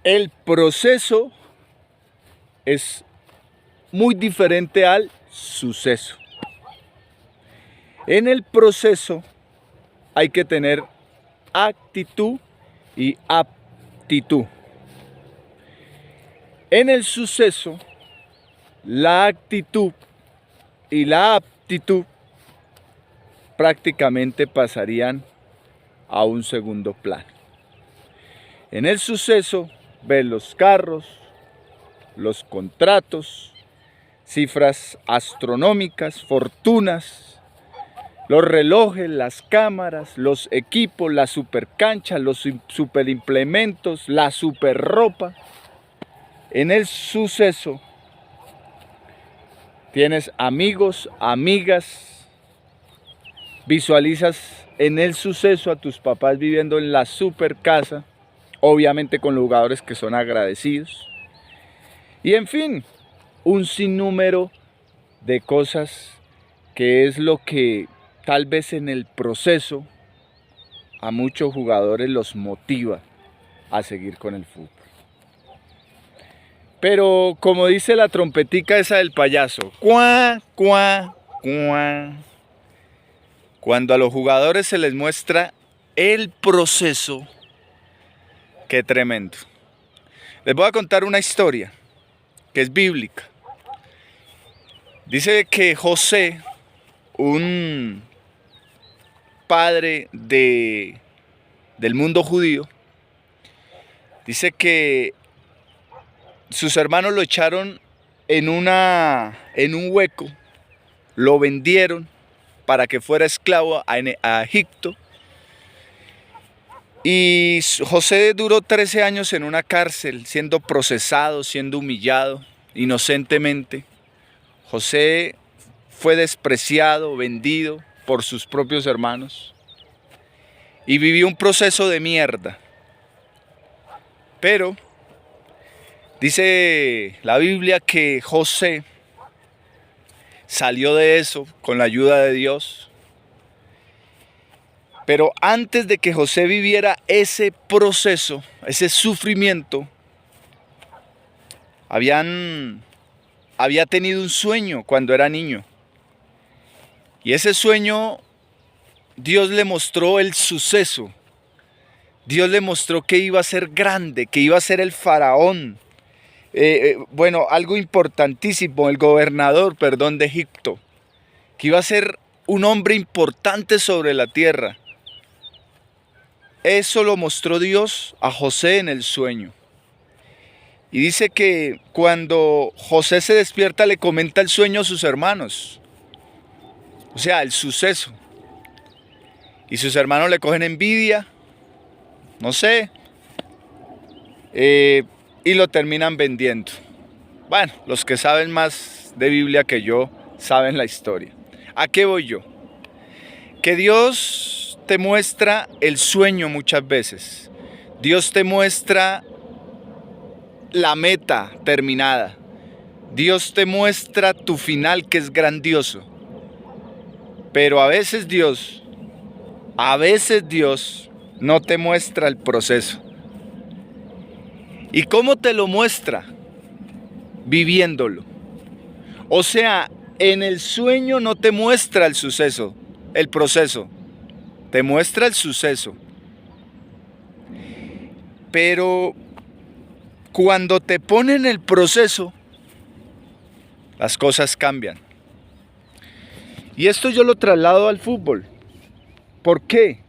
El proceso es muy diferente al suceso. En el proceso hay que tener actitud y aptitud. En el suceso, la actitud y la aptitud prácticamente pasarían a un segundo plano. En el suceso, ves los carros, los contratos, cifras astronómicas, fortunas, los relojes, las cámaras, los equipos, las supercanchas, los superimplementos, la superropa. En el suceso tienes amigos, amigas, visualizas en el suceso a tus papás viviendo en la super casa, obviamente con los jugadores que son agradecidos. Y en fin, un sinnúmero de cosas que es lo que tal vez en el proceso a muchos jugadores los motiva a seguir con el fútbol. Pero como dice la trompetica esa del payaso, cuá, cuá, cuá. Cuando a los jugadores se les muestra el proceso, qué tremendo. Les voy a contar una historia que es bíblica. Dice que José, un padre del mundo judío, dice que sus hermanos lo echaron en un hueco, lo vendieron para que fuera esclavo a Egipto. Y José duró 13 años en una cárcel, siendo procesado, siendo humillado, inocentemente. José fue despreciado, vendido por sus propios hermanos y vivió un proceso de mierda. Pero dice la Biblia que José salió de eso con la ayuda de Dios. Pero antes de que José viviera ese proceso, ese sufrimiento, había tenido un sueño cuando era niño. Y ese sueño, Dios le mostró el suceso. Dios le mostró que iba a ser grande, que iba a ser el faraón. Algo importantísimo, el gobernador, de Egipto. Que iba a ser un hombre importante sobre la tierra. Eso lo mostró Dios a José en el sueño. Y dice que cuando José se despierta le comenta el sueño a sus hermanos. O sea, el suceso. Y sus hermanos le cogen envidia, no sé, y lo terminan vendiendo. Bueno, los que saben más de Biblia que yo saben la historia. ¿A qué voy yo? Que Dios te muestra el sueño muchas veces. Dios te muestra la meta terminada. Dios te muestra tu final, que es grandioso. Pero a veces Dios no te muestra el proceso. ¿Y cómo te lo muestra? Viviéndolo. O sea, en el sueño no te muestra el suceso, el proceso. Te muestra el suceso. Pero cuando te ponen el proceso, las cosas cambian. Y esto yo lo traslado al fútbol. ¿Por qué?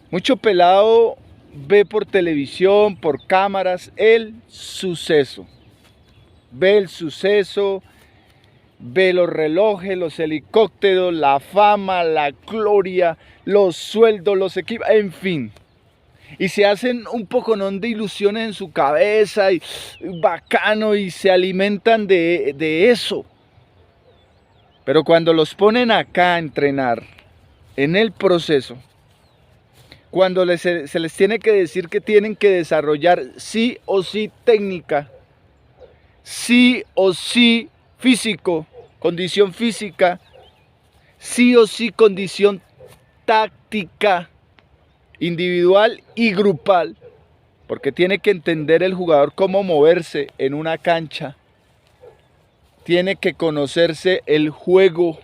Mucho pelado ve por televisión, por cámaras, el suceso. Ve el suceso, ve los relojes, los helicópteros, la fama, la gloria, los sueldos, los equipos, en fin. Y se hacen un poconón de ilusiones en su cabeza y bacano, y se alimentan de eso. Pero cuando los ponen acá a entrenar, en el proceso, cuando se les tiene que decir que tienen que desarrollar sí o sí técnica, sí o sí físico, condición física, sí o sí condición táctica, individual y grupal, porque tiene que entender el jugador cómo moverse en una cancha, tiene que conocerse el juego.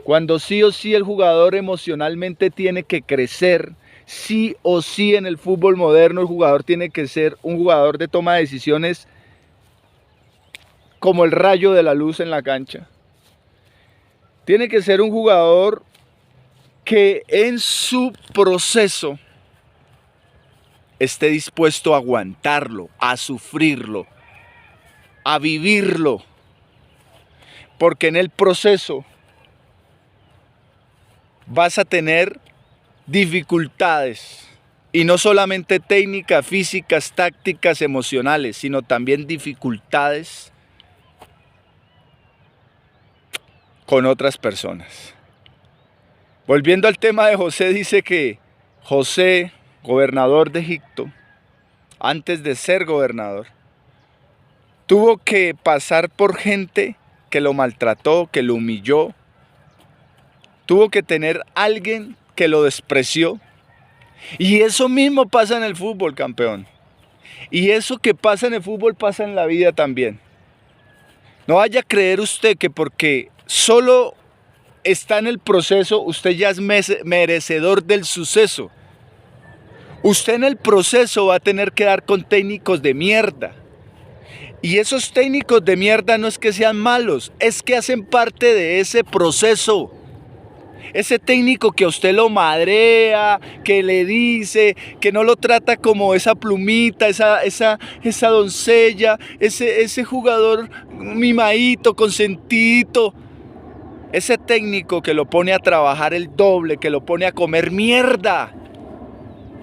Cuando sí o sí el jugador emocionalmente tiene que crecer, sí o sí en el fútbol moderno el jugador tiene que ser un jugador de toma de decisiones como el rayo de la luz en la cancha. Tiene que ser un jugador que en su proceso esté dispuesto a aguantarlo, a sufrirlo, a vivirlo. Porque en el proceso vas a tener dificultades. Y no solamente técnicas, físicas, tácticas, emocionales, sino también dificultades con otras personas. Volviendo al tema de José, dice que José, gobernador de Egipto, antes de ser gobernador, tuvo que pasar por gente que lo maltrató, que lo humilló. Tuvo que tener alguien que lo despreció. Y eso mismo pasa en el fútbol, campeón. Y eso que pasa en el fútbol pasa en la vida también. No vaya a creer usted que porque solo está en el proceso, usted ya es merecedor del suceso. Usted en el proceso va a tener que dar con técnicos de mierda. Y esos técnicos de mierda no es que sean malos, es que hacen parte de ese proceso. Ese técnico que a usted lo madrea, que le dice, que no lo trata como esa plumita, esa doncella, ese jugador mimadito, consentidito. Ese técnico que lo pone a trabajar el doble, que lo pone a comer mierda.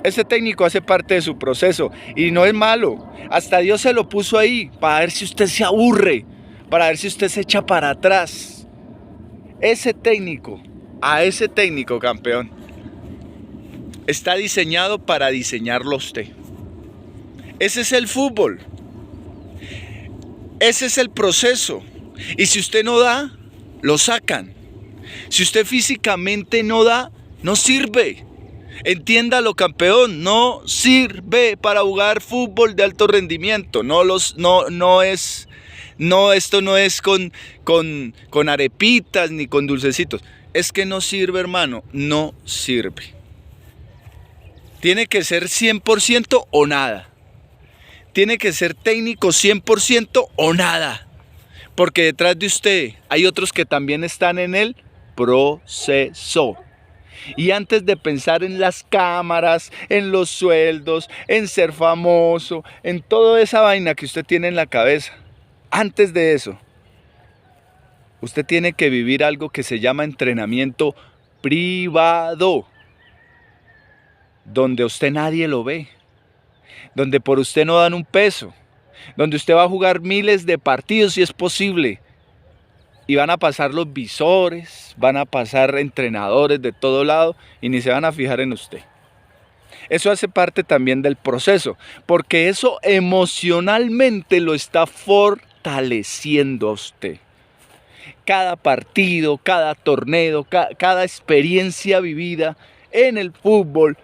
Ese técnico hace parte de su proceso y no es malo. Hasta Dios se lo puso ahí para ver si usted se aburre, para ver si usted se echa para atrás. A ese técnico, campeón, está diseñado para diseñarlo usted. Ese es el fútbol. Ese es el proceso. Y si usted no da, lo sacan. Si usted físicamente no da, no sirve. Entiéndalo, campeón, no sirve para jugar fútbol de alto rendimiento. Esto no es con arepitas ni con dulcecitos. Es que no sirve, hermano, no sirve. Tiene que ser 100% o nada. Tiene que ser técnico 100% o nada. Porque detrás de usted hay otros que también están en el proceso. Y antes de pensar en las cámaras, en los sueldos, en ser famoso, en toda esa vaina que usted tiene en la cabeza, antes de eso, usted tiene que vivir algo que se llama entrenamiento privado, donde usted nadie lo ve, donde por usted no dan un peso, donde usted va a jugar miles de partidos si es posible, y van a pasar los visores, van a pasar entrenadores de todo lado y ni se van a fijar en usted. Eso hace parte también del proceso, porque eso emocionalmente lo está fortaleciendo a usted. Cada partido, cada torneo, cada experiencia vivida en el fútbol,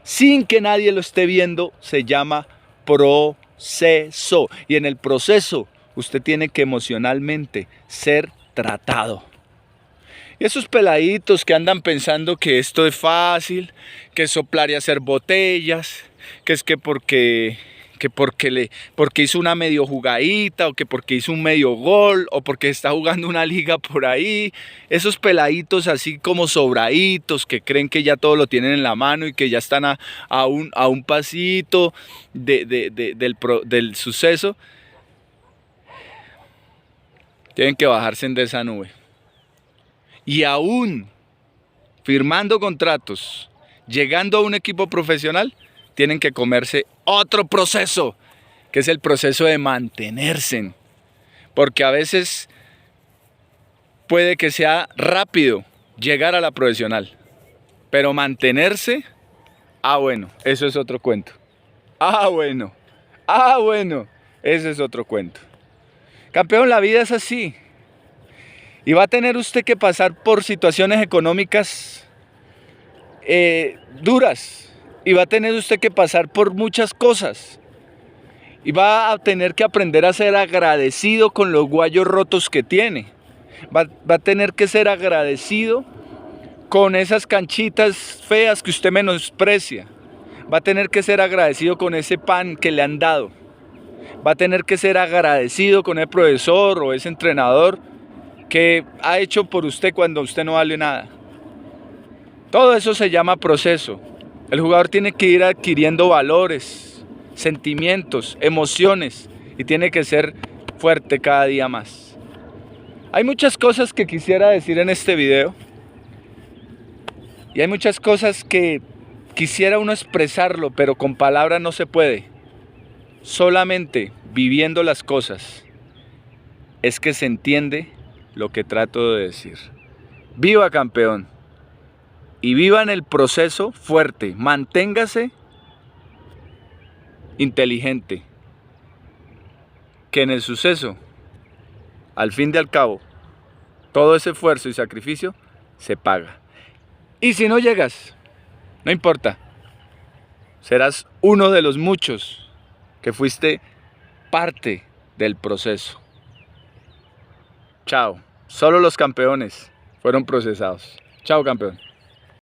sin que nadie lo esté viendo, se llama proceso. Y en el proceso, usted tiene que emocionalmente ser tratado. Y esos peladitos que andan pensando que esto es fácil, que soplar y hacer botellas, que es porque hizo una medio jugadita, o que porque hizo un medio gol, o porque está jugando una liga por ahí. Esos peladitos así como sobraditos, que creen que ya todo lo tienen en la mano y que ya están a un pasito del suceso. Tienen que bajarse de esa nube. Y aún firmando contratos, llegando a un equipo profesional, tienen que comerse otro proceso, que es el proceso de mantenerse. Porque a veces puede que sea rápido llegar a la profesional, pero mantenerse, bueno, eso es otro cuento. Bueno, ese es otro cuento. Campeón, la vida es así. Y va a tener usted que pasar por situaciones económicas duras. Y va a tener usted que pasar por muchas cosas. Y va a tener que aprender a ser agradecido con los guayos rotos que tiene. Va a tener que ser agradecido con esas canchitas feas que usted menosprecia. Va a tener que ser agradecido con ese pan que le han dado. Va a tener que ser agradecido con el profesor o ese entrenador que ha hecho por usted cuando usted no vale nada. Todo eso se llama proceso. El jugador tiene que ir adquiriendo valores, sentimientos, emociones y tiene que ser fuerte cada día más. Hay muchas cosas que quisiera decir en este video y hay muchas cosas que quisiera uno expresarlo, pero con palabras no se puede. Solamente viviendo las cosas es que se entiende lo que trato de decir. Viva campeón y viva en el proceso fuerte, manténgase inteligente, que en el suceso, al fin y al cabo, todo ese esfuerzo y sacrificio se paga. Y si no llegas, no importa, serás uno de los muchos que fuiste parte del proceso. Chao, solo los campeones fueron procesados. Chao, campeón.